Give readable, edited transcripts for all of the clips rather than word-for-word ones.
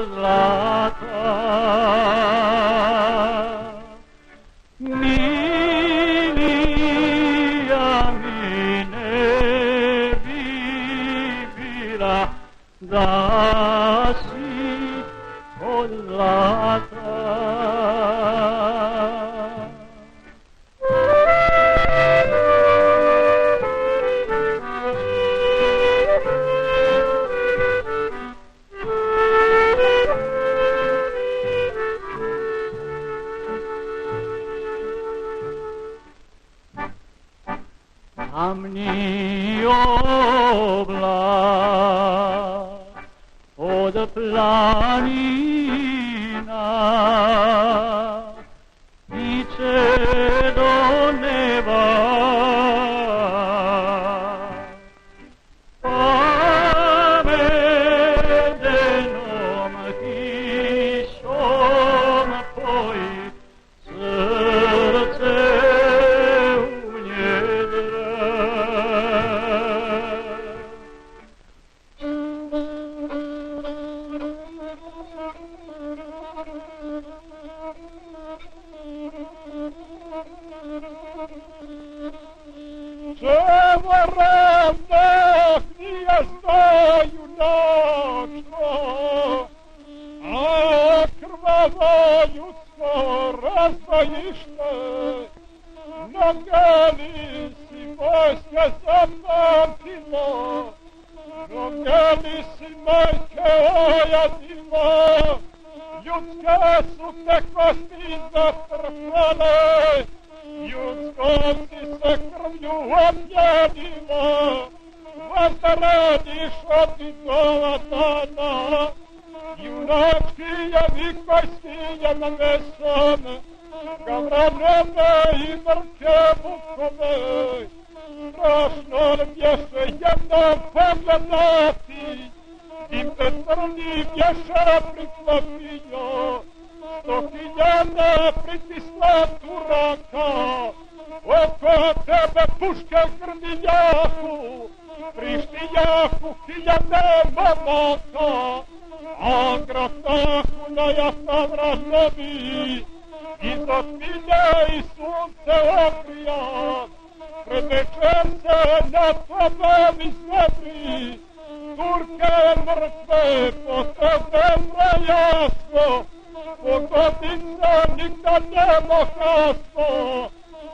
zlata. Milija mi ne bi bila da si od zlata. Tamni oblak od planina iće do neba, pa medenom kišom poji srce u njedra. Čemu ravnak nije znaju načko, a krvavo ljudsko razbojište, na geli si vojske zapamtilo, na geli si majke ojadilo, ljudske su te kosti zatrpale, ljudsko si se krvlju objedilo, možda radiš od njegova dana, junački je vikojski je na mesom, gavranove i mrke bukove, strašno bješe jednom pogledati, i te crni bješe priklopio, 100.000 pritisla Turaka, oko tebe puške grmiljaku, prištijaku 1000 momaka, a grataku na jasavra nebi, iznad milje i sunce ogrijat, pred večer se na tebe iznebi, Turke mrtve potrebne jasno, pogodnica nikda nema kasno,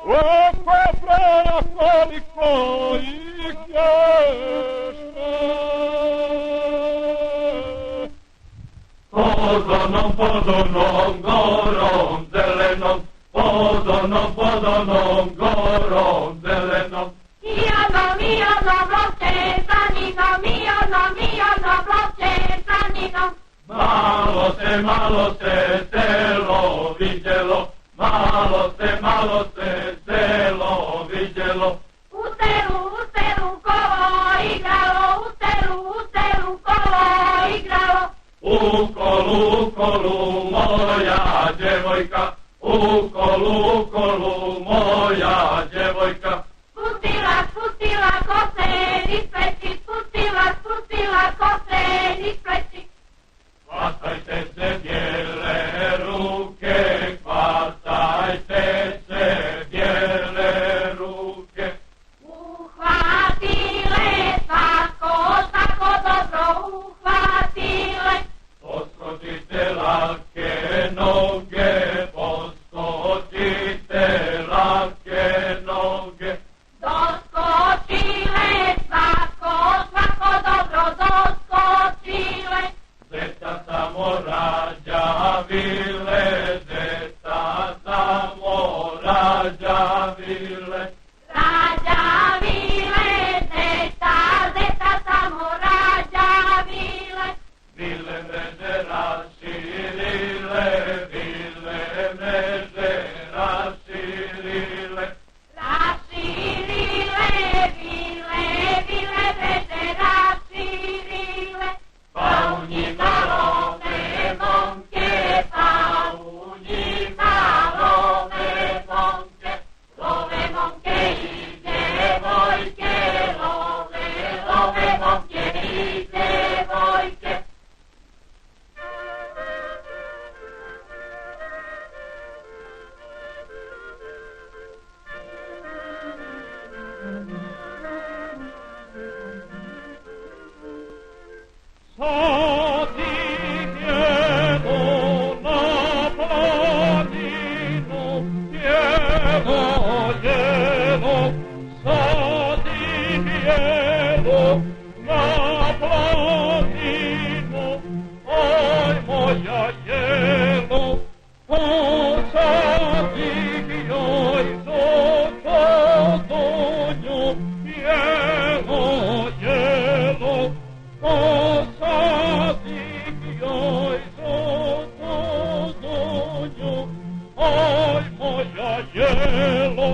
oko breja koliko ih ješe. Pod onom gorom zelenom, pod onom gorom zelenom. Mijano vloče za ninom, mijano vloče za ninom. Malo se selo vidjelo, malo se selo vidjelo. U selu kolo igralo, u selu kolo igralo. U kolu moja djevojka, u kolu moja djevojka. Spustila kose niz pleći, spustila kose niz pleći. Hvatajte se bijele ruke, hvatajte se bijele ruke. Uhvatile svako dobro uhvatile. Poskočite lake noge, poskočite lake noge. Doskočile svako dobro doskočile. Zeta samo rađavile, zeta samo rađavile. Rađavile, zeta samo rađavile. Bile mreže raširile, bile mreže raširile. Raširile, bile mreže raširile. Pa u njima love momke, pa u njima love momke, love momke. Sad idemo na planinu, jelo, sad idemo na planinu, oj moja jelo, posadi joj zoko donju, jelo, posadi joj zoko donju, oj moja jelo.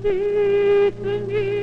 sitni